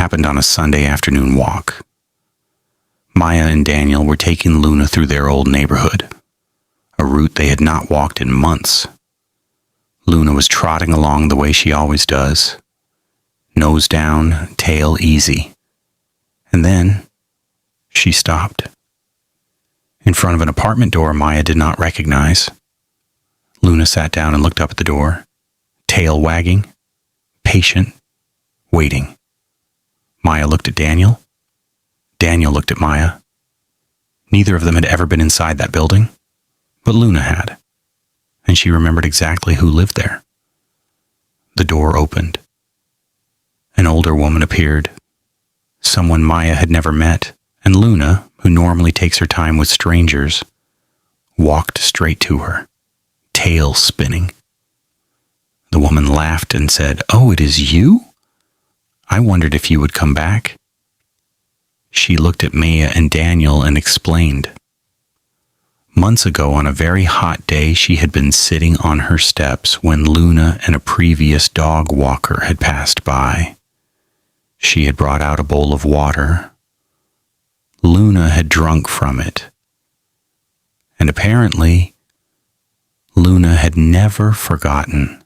happened on a Sunday afternoon walk. Maya and Daniel were taking Luna through their old neighborhood, a route they had not walked in months. Luna was trotting along the way she always does, nose down, tail easy. And then she stopped. In front of an apartment door Maya did not recognize. Luna sat down and looked up at the door, tail wagging, patient, waiting. Maya looked at Daniel. Daniel looked at Maya. Neither of them had ever been inside that building, but Luna had, and she remembered exactly who lived there. The door opened. An older woman appeared, someone Maya had never met, and Luna, who normally takes her time with strangers, walked straight to her, tail spinning. The woman laughed and said, "Oh, it is you? I wondered if you would come back." She looked at Maya and Daniel and explained. Months ago, on a very hot day, she had been sitting on her steps when Luna and a previous dog walker had passed by. She had brought out a bowl of water. Luna had drunk from it. And apparently, Luna had never forgotten.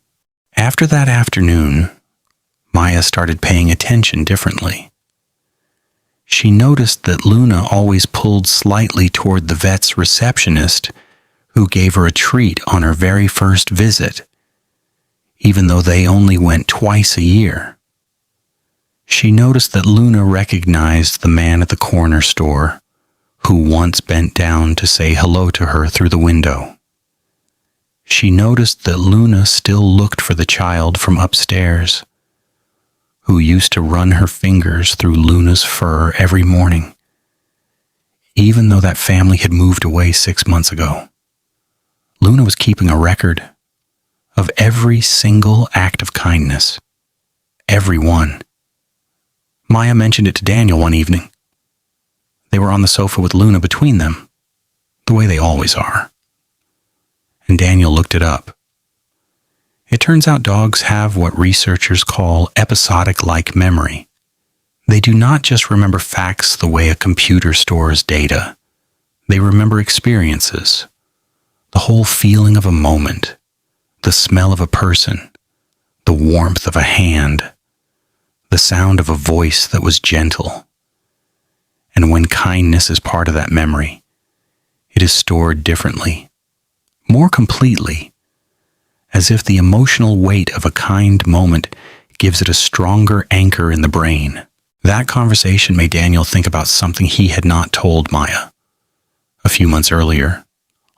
After that afternoon, Maya started paying attention differently. She noticed that Luna always pulled slightly toward the vet's receptionist, who gave her a treat on her very first visit, even though they only went twice a year. She noticed that Luna recognized the man at the corner store, who once bent down to say hello to her through the window. She noticed that Luna still looked for the child from upstairs, who used to run her fingers through Luna's fur every morning, even though that family had moved away 6 months ago. Luna was keeping a record of every single act of kindness. Every one. Maya mentioned it to Daniel one evening. They were on the sofa with Luna between them, the way they always are. And Daniel looked it up. It turns out dogs have what researchers call episodic-like memory. They do not just remember facts the way a computer stores data. They remember experiences, the whole feeling of a moment, the smell of a person, the warmth of a hand, the sound of a voice that was gentle. And when kindness is part of that memory, it is stored differently, more completely, as if the emotional weight of a kind moment gives it a stronger anchor in the brain. That conversation made Daniel think about something he had not told Maya. A few months earlier,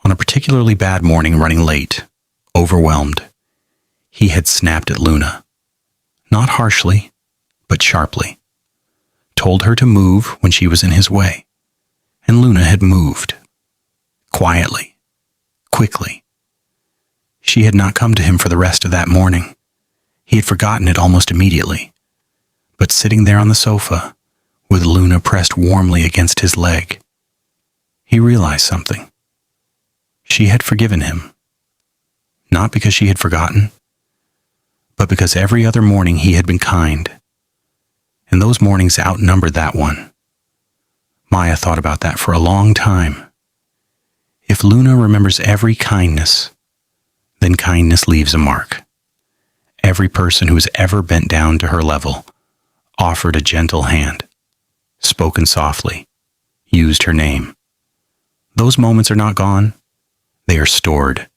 on a particularly bad morning running late, overwhelmed, he had snapped at Luna. Not harshly, but sharply. Told her to move when she was in his way. And Luna had moved. Quietly. Quickly. She had not come to him for the rest of that morning. He had forgotten it almost immediately. But sitting there on the sofa, with Luna pressed warmly against his leg, he realized something. She had forgiven him. Not because she had forgotten, but because every other morning he had been kind. And those mornings outnumbered that one. Maya thought about that for a long time. If Luna remembers every kindness, then kindness leaves a mark. Every person who has ever bent down to her level, offered a gentle hand, spoken softly, used her name. Those moments are not gone. They are stored,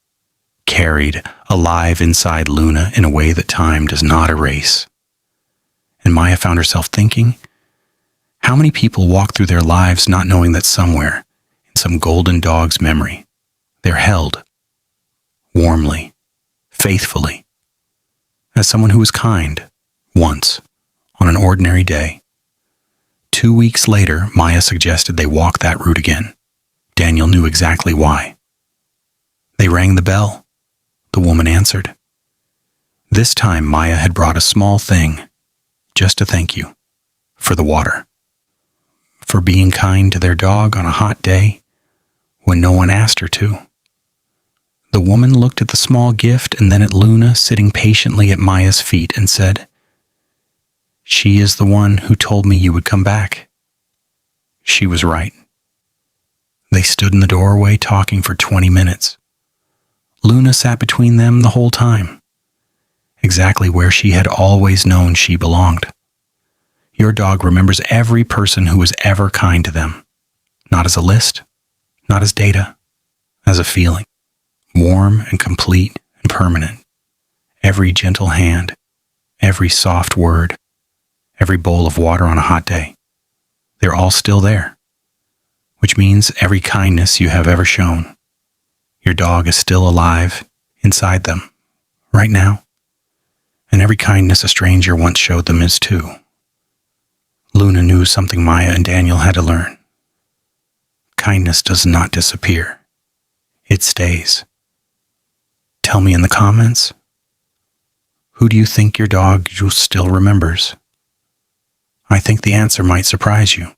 carried, alive inside Luna in a way that time does not erase. And Maya found herself thinking, how many people walk through their lives not knowing that somewhere, in some golden dog's memory, they're held, warmly, faithfully, as someone who was kind, once, on an ordinary day. 2 weeks later, Maya suggested they walk that route again. Daniel knew exactly why. They rang the bell. The woman answered. This time Maya had brought a small thing, just to thank you, for the water, for being kind to their dog on a hot day when no one asked her to. The woman looked at the small gift and then at Luna sitting patiently at Maya's feet and said, She is the one who told me you would come back. She was right. They stood in the doorway talking for 20 minutes. Luna sat between them the whole time, exactly where she had always known she belonged. Your dog remembers every person who was ever kind to them, not as a list, not as data, as a feeling, warm and complete and permanent. Every gentle hand, every soft word, every bowl of water on a hot day, they're all still there, which means every kindness you have ever shown, your dog is still alive inside them, right now, and every kindness a stranger once showed them is too. Luna knew something Maya and Daniel had to learn. Kindness does not disappear. It stays. Tell me in the comments, who do you think your dog still remembers? I think the answer might surprise you.